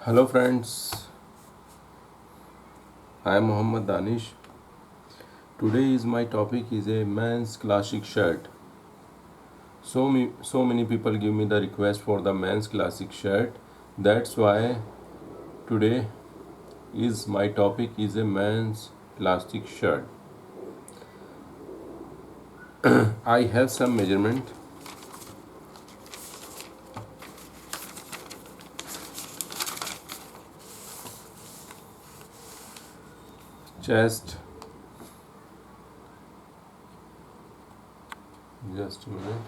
Hello friends, I am Muhammad Danish. Today is my topic is a man's classic shirt. So many people give me the request for the man's classic shirt. That's why today is my topic is a man's classic shirt. I have some measurement. Chest, just a minute.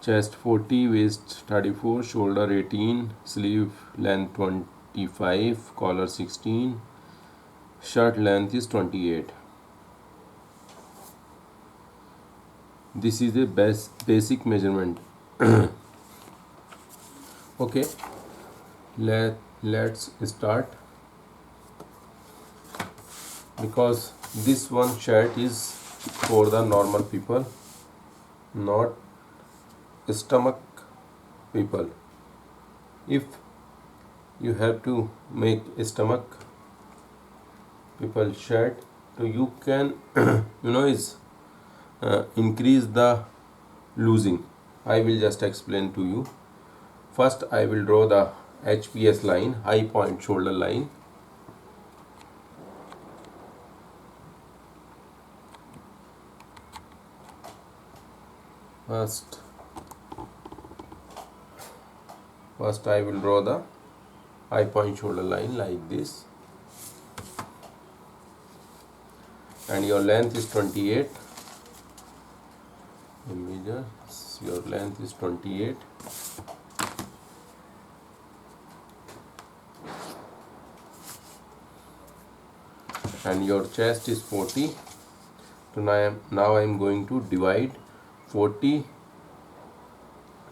Chest 40, waist 34, shoulder 18, sleeve length 25, collar 16, shirt length is 28. This is a basic measurement. Okay, let's start, because this one shirt is for the normal people, not stomach people. If you have to make a stomach people shirt, so you can is increase the losing. I will just explain to you. First I will draw the HPS line, high point shoulder line. First I will draw the high point shoulder line like this, and your length is 28. Measure, your length is 28, and your chest is 40. So now I am going to divide 40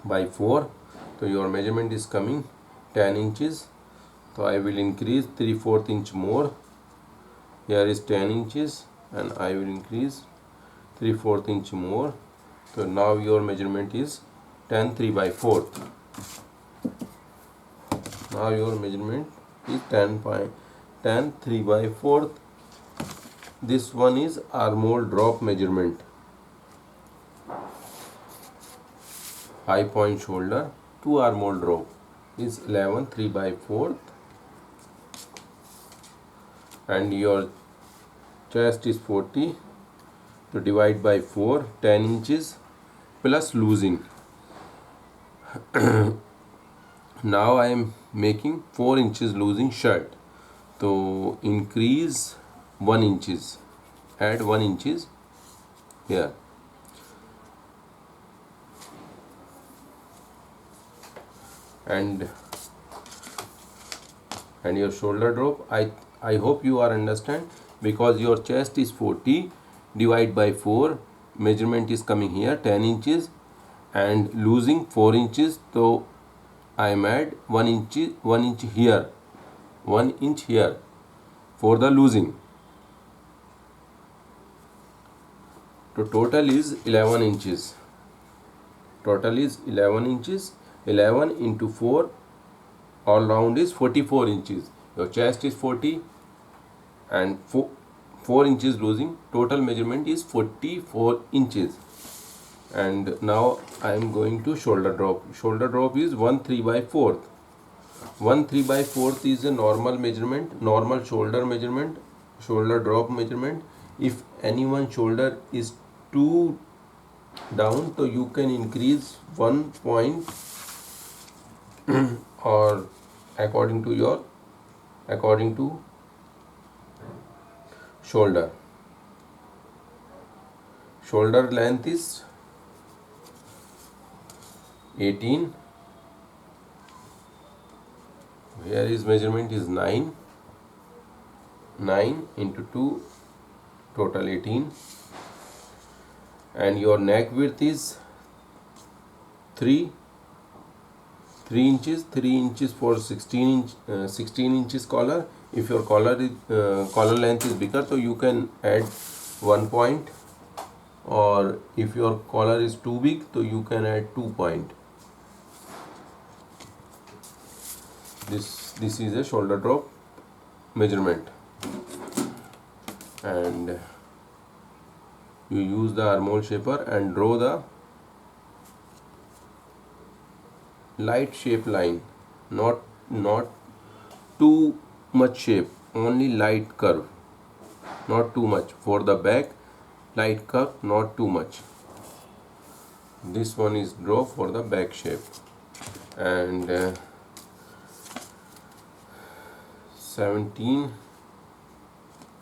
by 4. So your measurement is coming 10 inches. So I will increase 3/4 inch more. Here is 10 inches, and I will increase 3/4 inch more. So now your measurement is 10 3 by 4. Now your measurement is 10 3 by 4. This one is armhole drop measurement. High point shoulder to armhole drop is 11 3 by 4, and your chest is 40. So divide by 4, 10 inches plus losing. Now I am making 4 inches losing shirt. So increase 1 inches, add 1 inches here. And your shoulder drop, I hope you are understand, because your chest is 40, divide by 4, measurement is coming here 10 inches and losing 4 inches. So I am add 1 inch here, 1 inch here for the losing. So total is 11 inches. Total is 11 inches. 11 into 4, all round is 44 inches. Your chest is 40 and 4 inches losing. Total measurement is 44 inches. And now I am going to shoulder drop. Shoulder drop is 1 3 by 4. 1 3 by 4 is a normal measurement, normal shoulder measurement, shoulder drop measurement. If anyone shoulder is too down, so you can increase 1 point or according to shoulder. Shoulder length is 18. Here is measurement is 9 into 2, total 18. And your neck width is 3 inches. 3 inches for 16 inches collar. If your collar length is bigger, so you can add 1 point, or if your collar is too big, so you can add 2 point. This is a shoulder drop measurement, and you use the armhole shaper and draw the light shape line, not too much shape, only light curve, not too much. For the back, light curve, not too much. This one is draw for the back shape, and 17,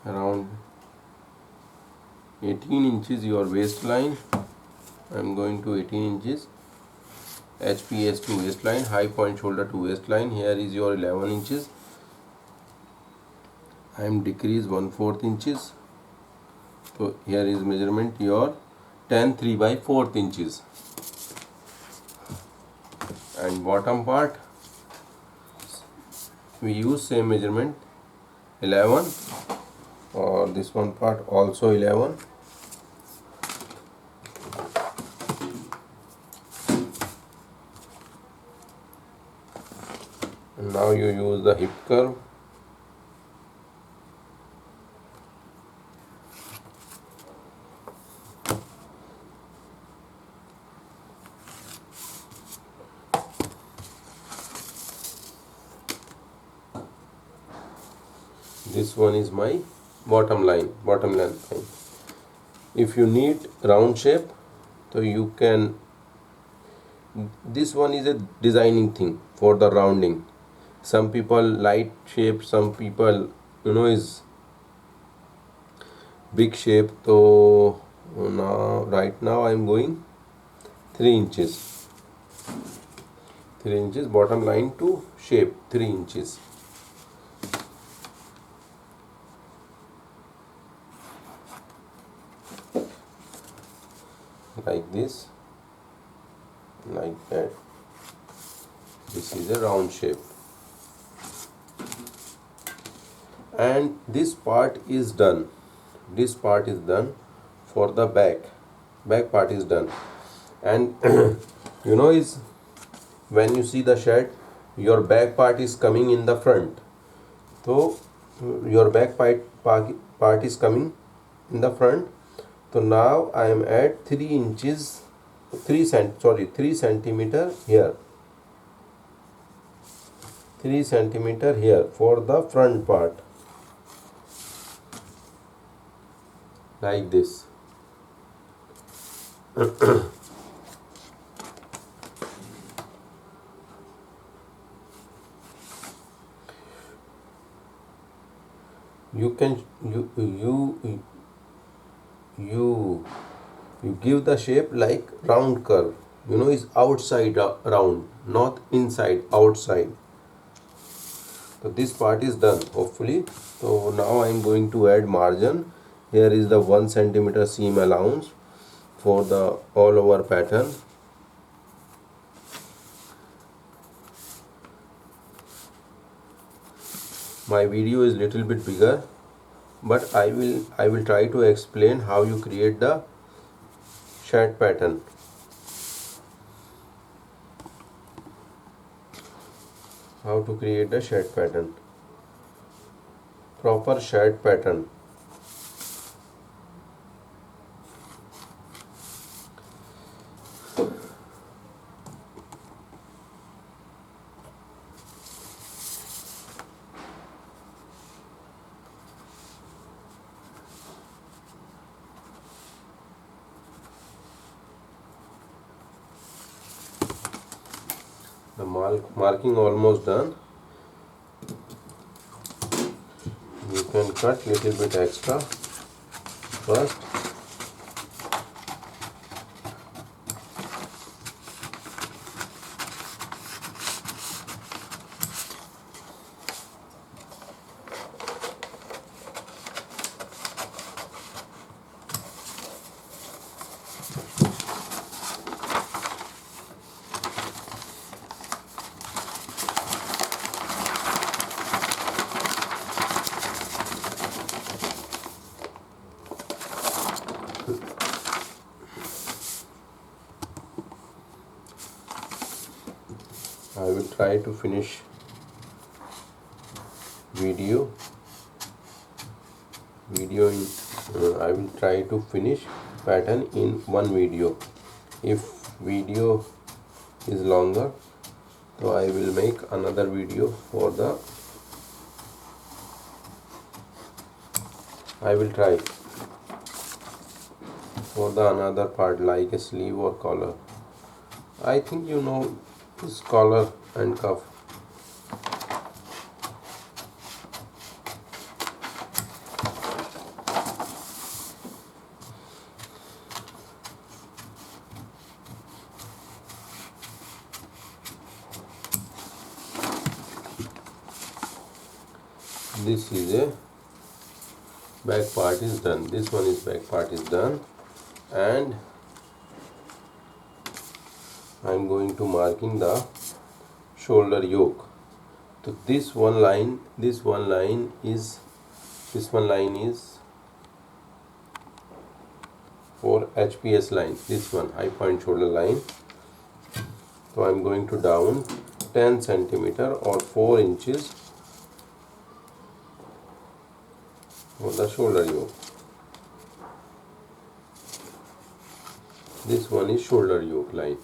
around 18 inches your waistline. I am going to 18 inches. HPS to waistline, high point shoulder to waistline. Here is your 11 inches. I am decrease 1/4 inches. So here is measurement your 10 3/4 inches. And bottom part we use same measurement 11, or this one part also 11. And now you use the hip curve. This one is my bottom length line. If you need round shape, so you can, this one is a designing thing for the rounding. Some people light shape, some people is big shape. So now right now I am going 3 inches. 3 inches bottom line to shape, 3 inches. Like this, like that. This is a round shape, and this part is done. This part is done for the back part is done. And is when you see the shirt, your back part is coming in the front. So your back part is coming in the front. So now I am at 3 centimeter here. 3 centimeter here for the front part. Like this. You give the shape like round curve, is outside round, not inside, outside. So this part is done hopefully. So now I am going to add margin. Here is the 1 centimeter seam allowance for the all over pattern. My video is little bit bigger, but I will try to explain how you create the shirt pattern. How to create the shirt pattern. Proper shirt pattern. The marking almost done. You can cut little bit extra first. I will try to finish video in I will try to finish pattern in one video. If video is longer, so I will make another video for the I will try for the another part like a sleeve or collar. I think you know this collar and cuff. This is a back part is done. This one is back part is done, and I am going to marking the shoulder yoke. So this one line is for HPS line. This one high point shoulder line. So I am going to down 10 centimeter or 4 inches for the shoulder yoke. This one is shoulder yoke line,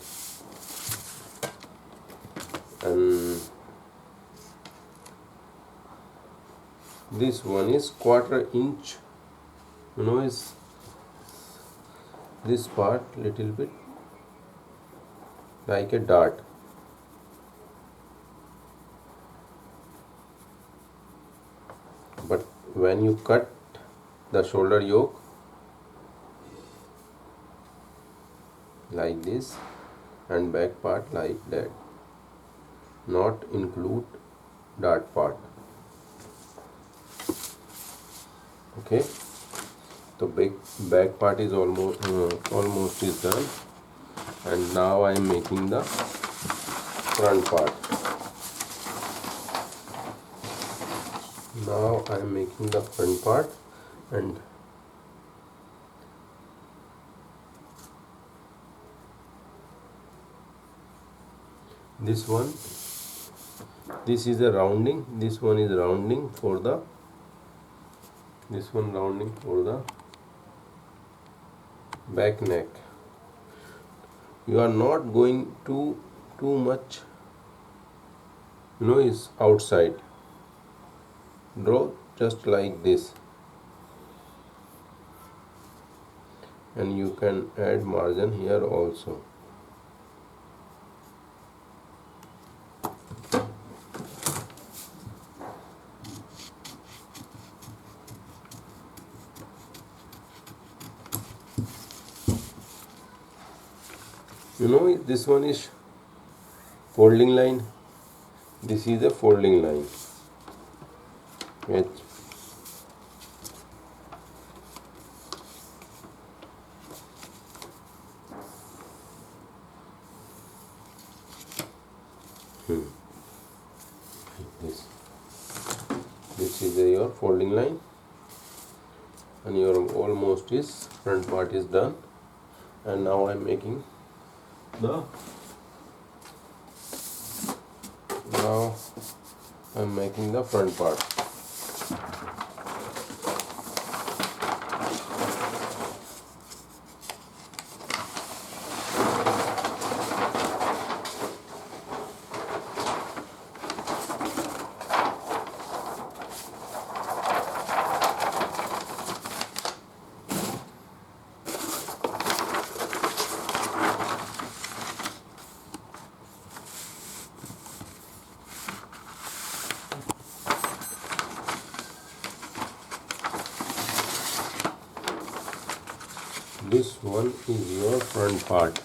and this one is quarter inch. You know, is this part little bit like a dart. But when you cut the shoulder yoke like this and back part like that, not include dart part. Okay, so back part is almost is done, and now I am making the front part. Now I am making the front part, and this is a rounding, this one is rounding for the back neck. You are not going too much, is outside. Draw just like this, and you can add margin here also. This one is folding line. This is a folding line. This is your folding line, and your almost is front part is done, and now I am making the front part. This one is your front part.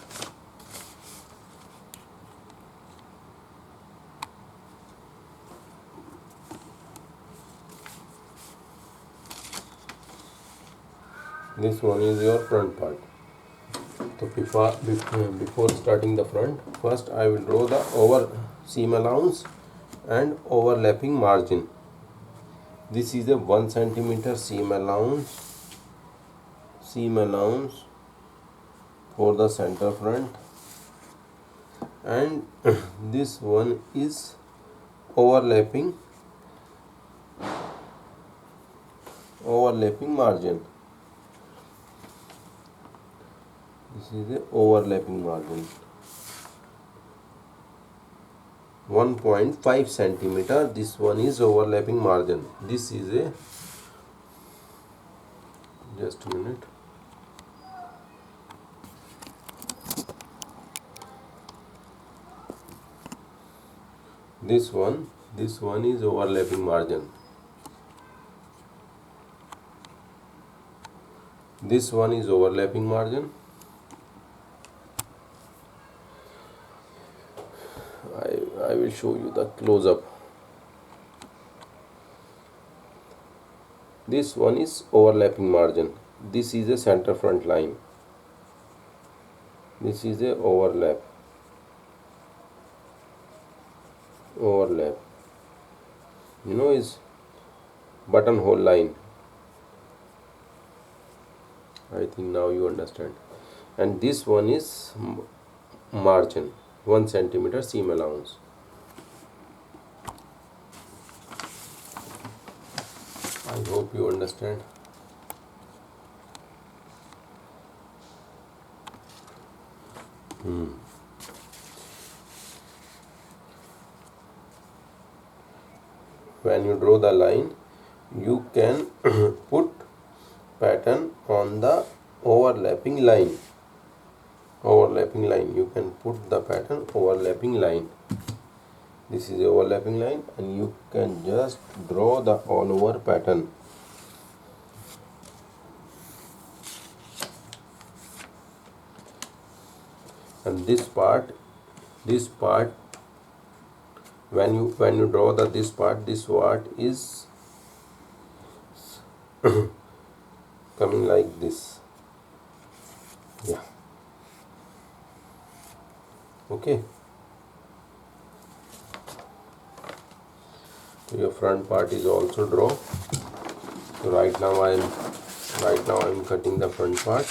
This one is your front part. So before starting the front, first I will draw the over seam allowance and overlapping margin. This is a 1 centimeter seam allowance for the center front, and this one is overlapping overlapping margin. This is the overlapping margin. 1.5 centimeter. This one is overlapping margin. This is a, just a minute. This one is overlapping margin. This one is overlapping margin. I will show you the close up. This one is overlapping margin. This is a center front line. This is a overlap. You know, is buttonhole line. I think now you understand. And this one is margin, 1 centimeter seam allowance. I hope you understand. When you draw the line, you can put pattern on the overlapping line. You can put the pattern overlapping line. This is the overlapping line, and you can just draw the all over pattern. And this part, when you draw the this part is coming like this. Yeah. Okay. So your front part is also draw. So right now I am cutting the front part.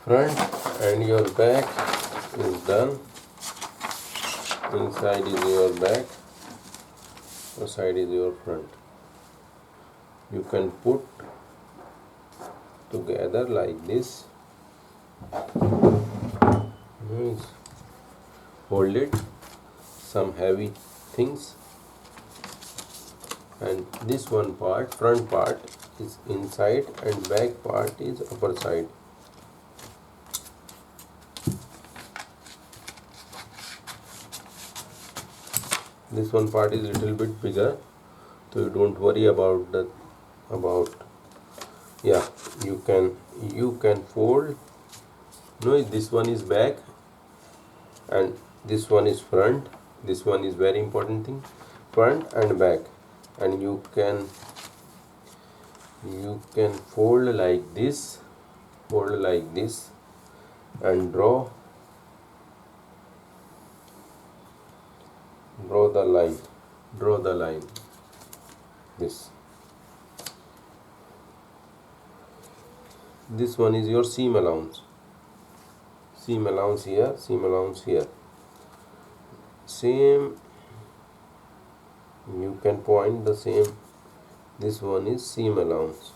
Front and your back is done. Inside is your back, outside is your front. You can put together like this. Hold it, some heavy things, and this one part, front part is inside and back part is upper side. This one part is little bit bigger, so you don't worry about yeah, you can fold. No, this one is back and this one is front. This one is very important thing, front and back, and you can fold like this, and draw the line, this one is your seam allowance here, same, you can point the same. This one is seam allowance,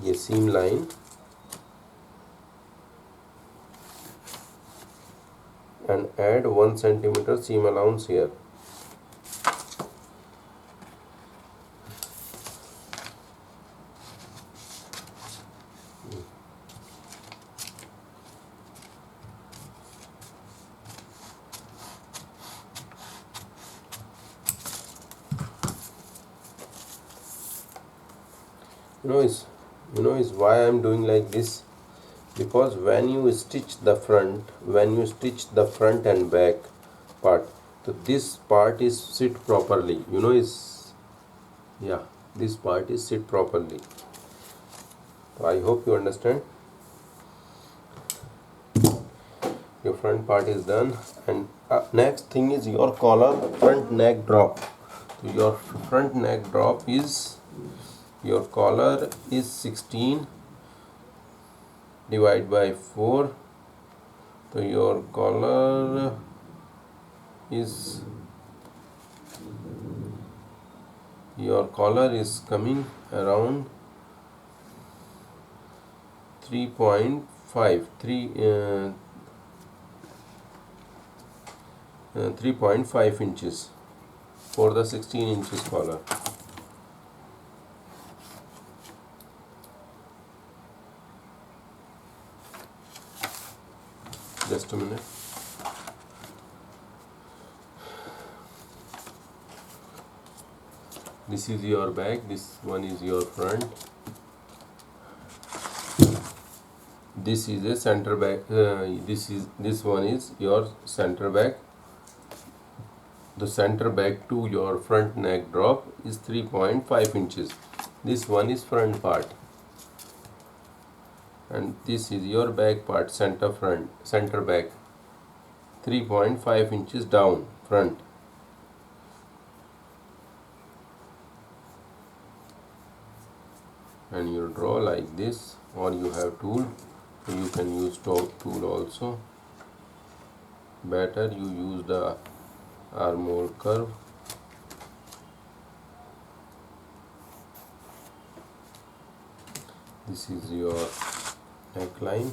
ये seam line, and add 1 centimeter seam allowance here. is why I'm doing like this, because when you stitch the front and back part, so this part is sit properly, is, yeah, this part is sit properly. I hope you understand. Your front part is done, and next thing is your collar front neck drop. So your front neck drop is, your collar is 16 divided by 4. So your collar is coming around 3.5 inches for the 16 inches collar. Just a minute. This is your back, this one is your front, this is a center back, this one is your center back. The center back to your front neck drop is 3.5 inches. This one is front part, and this is your back part, center back, 3.5 inches down front. And you draw like this, or you have tool, so you can use tool also. Better you use the armhole curve. This is your neckline.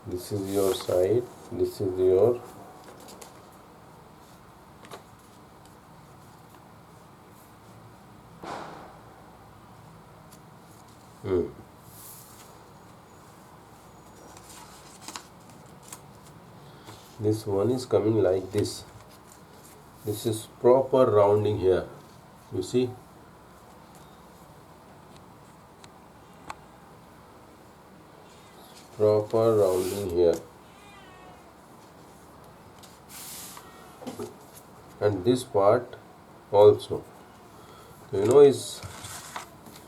This is your side, this is your this one is coming like this. This is proper rounding here, you see. Proper rounding here, and this part also. So, is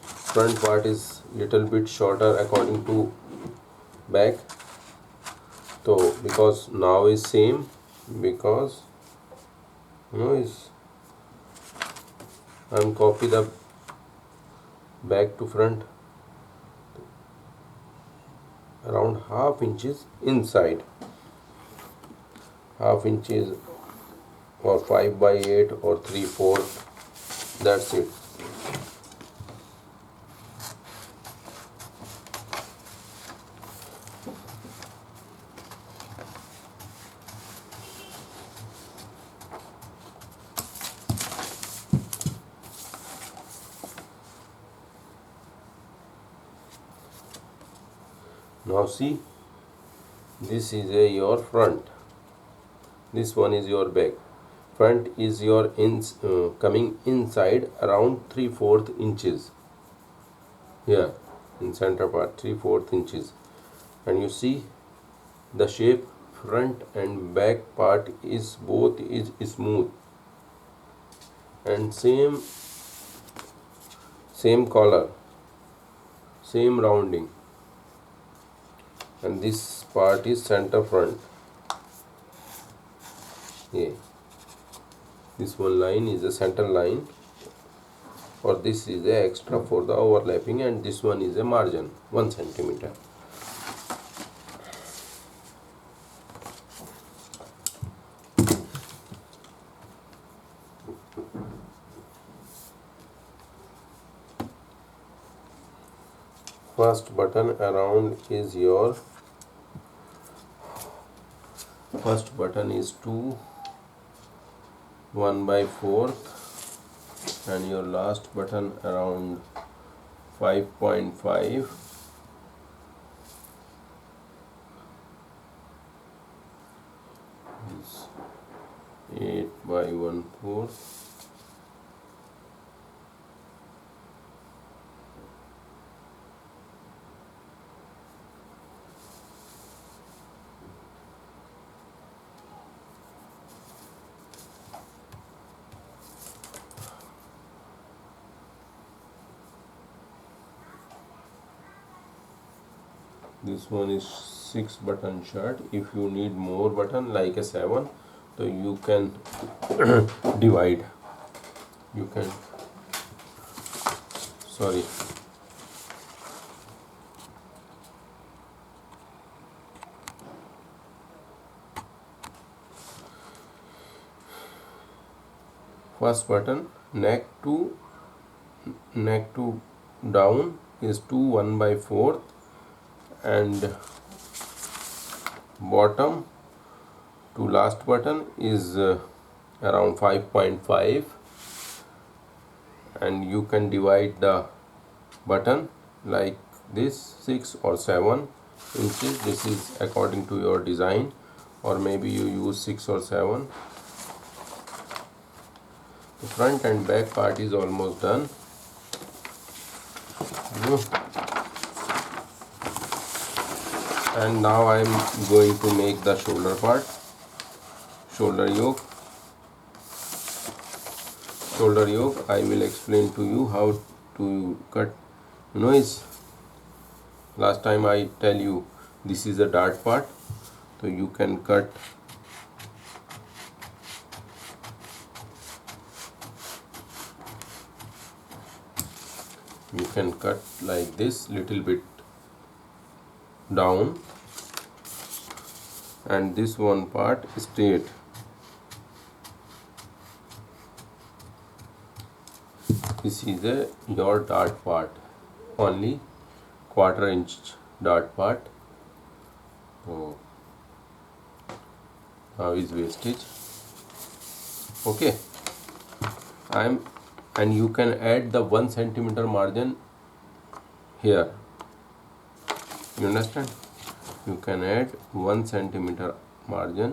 front part is little bit shorter according to back. So because now is same, because is I'm copy the back to front around half inches inside, half inches, or 5/8 or 3/4. That's it. Now see, this is your front, this one is your back. Front is your coming inside around 3/4 inches here in center part, 3/4 inches. And you see the shape, front and back part is both is smooth, and same color, same rounding. And this part is center front. Yeah, this one line is a center line, or this is the extra for the overlapping, and this one is a margin 1 centimeter. first button around is your first button is 2 1/4 and your last button around 5.5 is 8/1/4. This one is 6 button shirt. If you need more button like a 7, so you can divide. You can, sorry, first button neck to down is 2 1/4 and bottom to last button is around 5.5 and you can divide the button like this 6 or 7 inches. This is according to your design, or maybe you use 6 or 7. The front and back part is almost done. And now I am going to make the shoulder part, shoulder yoke. Shoulder yoke, I will explain to you how to cut. Last time I tell you this is a dart part, so you can cut like this, little bit down, and this one part straight. This is your dart part, only 1/4 inch dart part. Oh, now is wastage. Okay, and you can add the 1 centimeter margin here. You understand? You can add 1 centimeter margin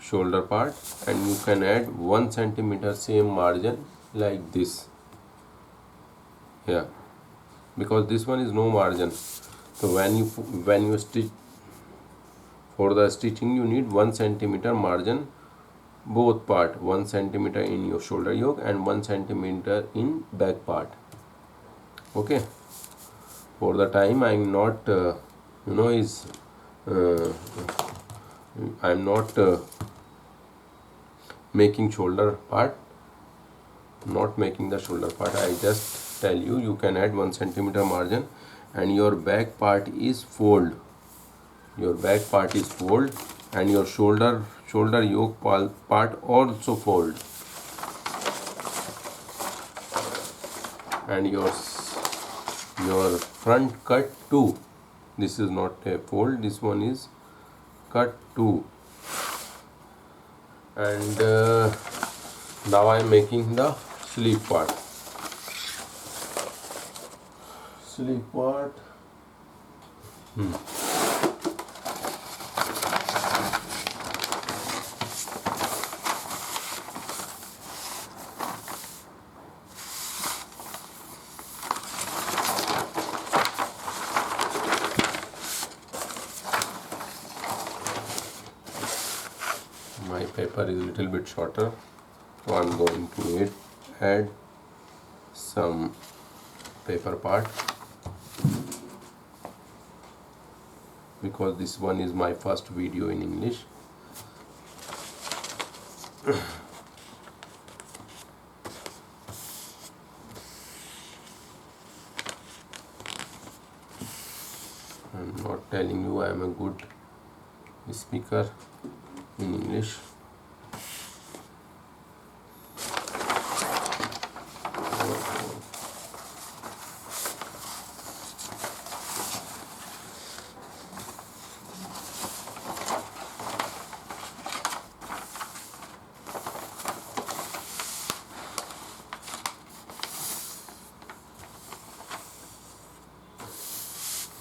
shoulder part, and you can add 1 centimeter same margin like this here, because this one is no margin. So when you stitch, for the stitching you need 1 centimeter margin both part, 1 centimeter in your shoulder yoke and 1 centimeter in back part. Okay, for the time I'm not I'm not making shoulder part, not making the shoulder part. I just tell you, you can add 1 centimeter margin, and your back part is fold. Your back part is fold, and your shoulder yoke part also fold, and your front cut too. This is not a fold, this one is cut too. And now I am making the sleeve part. My paper is a little bit shorter, so I am going to add some paper part, because this one is my first video in English. I'm not telling you I am a good speaker in English.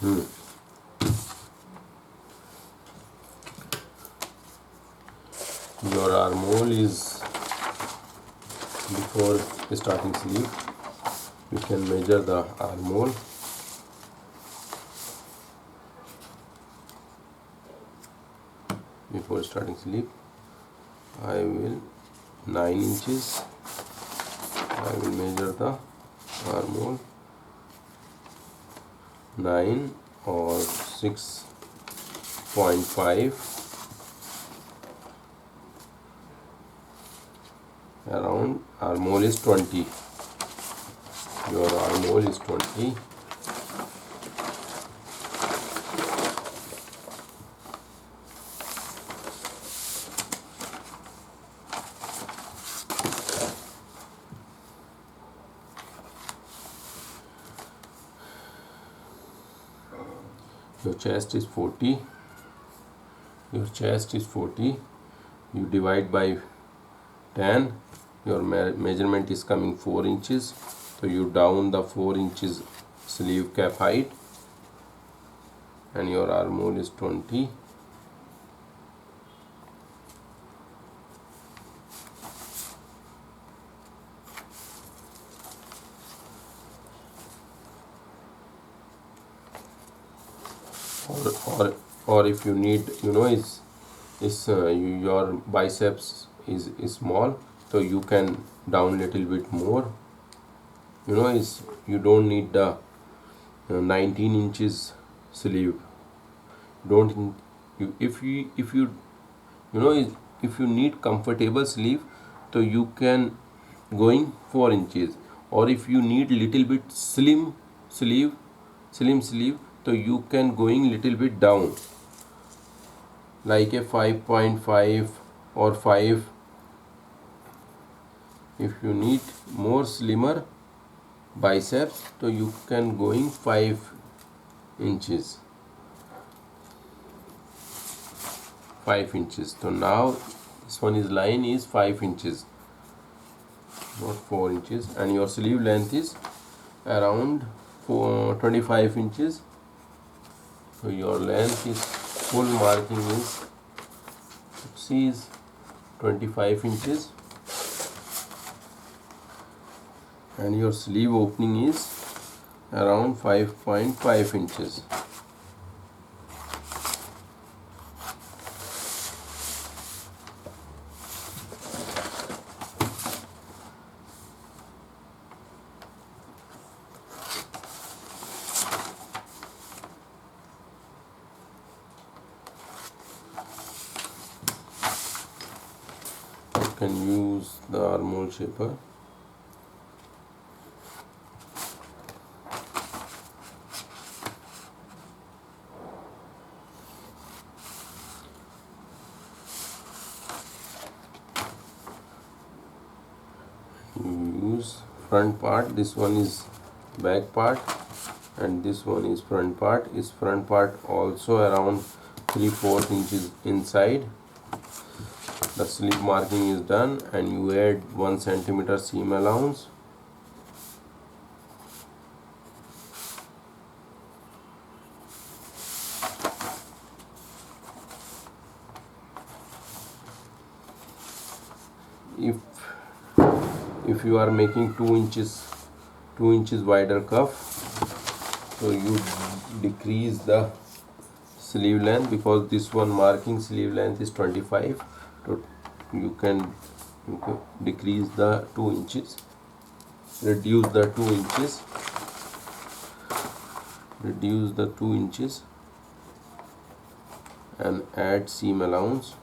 Your armhole is before starting sleeve. You can measure the armhole. Before starting sleeve, I will 9 inches. I will measure the armhole 9 or 6.5. Around armhole is 20. Your armhole is 20. Your chest is 40. Your chest is 40. You divide by 10. Your measurement is coming 4 inches. So you down the 4 inches sleeve cap height, and your armhole is 20. Or if you need, your biceps is small, so you can down little bit more. You don't need the 19 inches sleeve. Don't you if you if you need comfortable sleeve, so you can going 4 inches. Or if you need little bit slim sleeve, so you can going little bit down, like a 5.5 or 5. If you need more slimmer biceps, so you can going 5 inches. 5 inches. So now this one is line is 5 inches, not 4 inches, and your sleeve length is around 25 inches. So your length is full marking is is 25 inches, and your sleeve opening is around 5.5 inches. You can use the armhole shaper. You use front part. This one is back part, and this one is front part. Is front part also around 3/4 inches inside. The sleeve marking is done, and you add 1 centimeter seam allowance. If you are making 2 inches wider cuff, so you decrease the sleeve length, because this one marking sleeve length is 25. So you can decrease the 2 inches, reduce the 2 inches, and add seam allowance.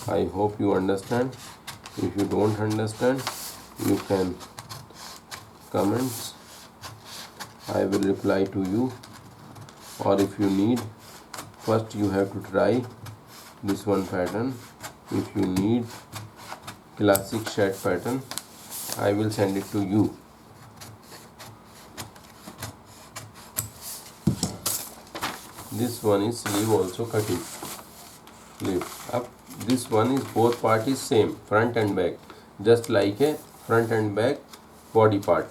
I hope you understand. If you don't understand, you can comment. I will reply to you. Or if you need, first you have to try this one pattern. if you need classic shirt pattern, I will send it to you. This one is sleeve also cutting. Sleeve up. This one is both part is same, front and back, just like a front and back body part.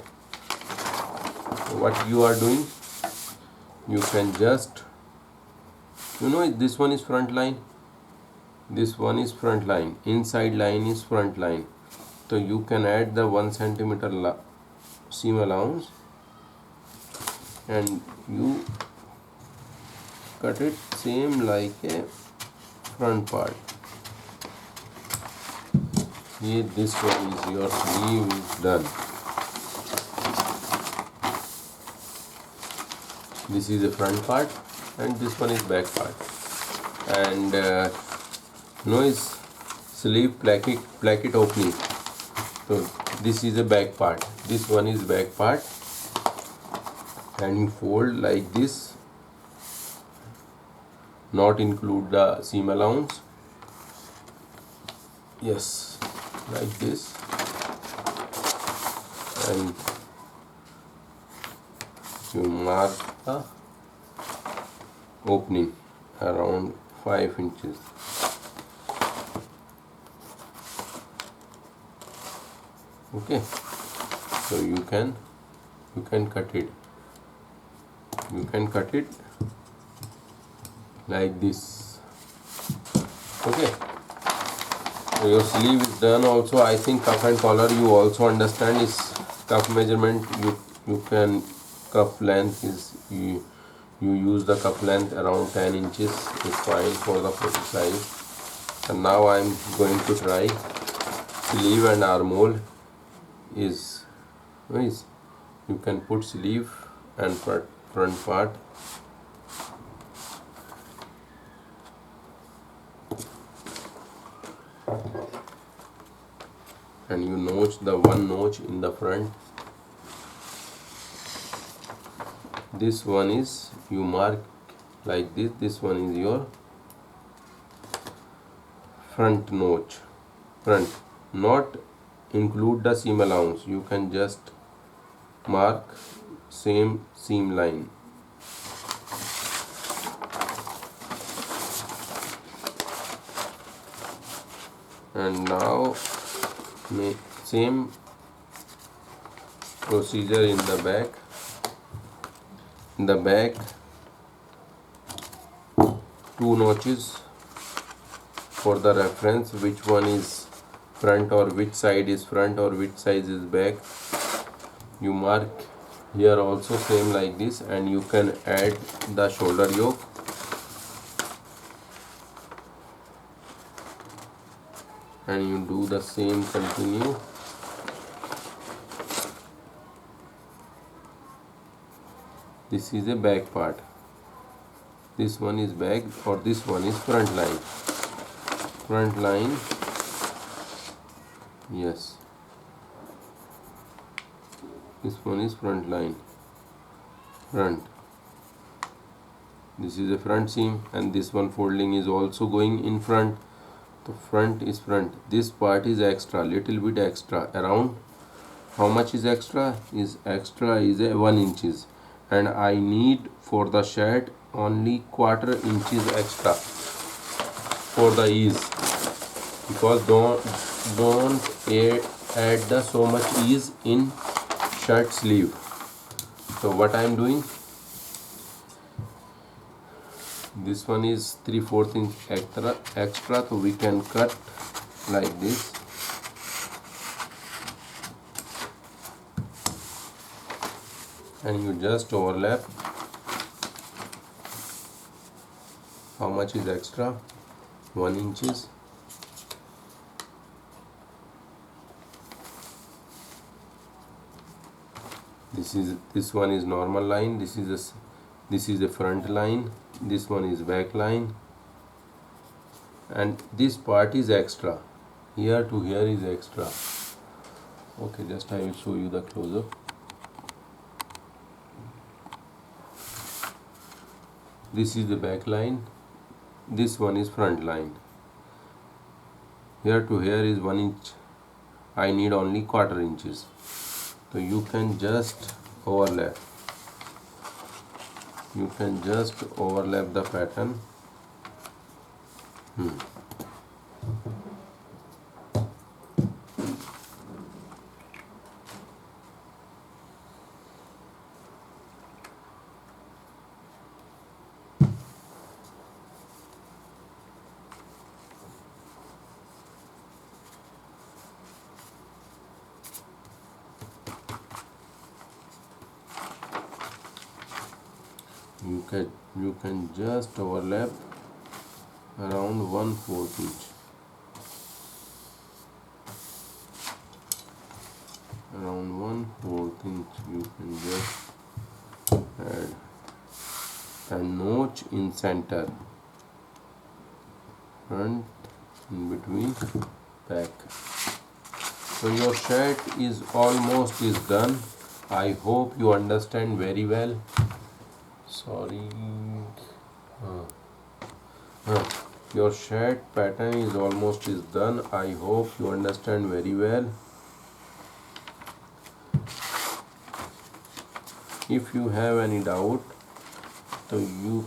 What you are doing, you can just, this one is front line, this one is front line, inside line is front line, so you can add the 1 centimeter seam allowance and you cut it same like a front part. Here this one is your sleeve is done. This is the front part and this one is back part. And is sleeve placket opening. So this is the back part. This one is back part, and you fold like this. Not include the seam allowance. Yes, like this, and you mark the opening around 5 inches. Okay, so you can cut it. You can cut it like this. Okay, so your sleeve is done. Also, I think cuff and collar you also understand is cuff measurement. You can cuff length is you use the cuff length around 10 inches is fine for the 40 size. And now I am going to try sleeve and armhole. Is you can put sleeve and front part. And you notch the one notch in the front. This one is you mark like this. This one is your front notch. Front, not include the seam allowance. You can just mark same seam line. And now same procedure in the back. In the back, 2 notches for the reference, which one is front or which side is front or which side is back. You mark here also same like this, and you can add the shoulder yoke. And you do the same, continue. This is a back part. This one is back or this one is front line. Front line. Yes. This one is front line. Front. This is a front seam, and this one folding is also going in front. The front is front. This part is extra, little bit extra. Around how much is extra? Is extra is a 1 inches, and I need for the shirt only 1/4 inches extra for the ease, because don't add the so much ease in shirt sleeve. So what I am doing, this one is 3/4 inch extra, so we can cut like this. And you just overlap. How much is extra? 1 inches. This one is normal line. This is the front line. This one is back line, and this part is extra. Here to here is extra. Okay, just I will show you the close-up. This is the back line. This one is front line. here to here is 1 inch. I need only quarter inches. So you can just overlap. You can just overlap the pattern. You can just overlap around 1/4 inch. Around 1/4 inch you can just add a notch in center, front in between back. So your shirt is almost done. I hope you understand very well. Sorry. Your shirt pattern is almost done. I hope you understand very well. If you have any doubt, so you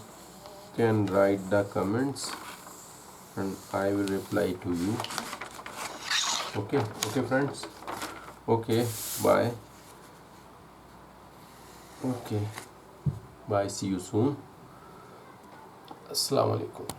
can write the comments and I will reply to you. Okay friends. Okay, bye. Okay, bye, see you soon. Assalamu alaikum.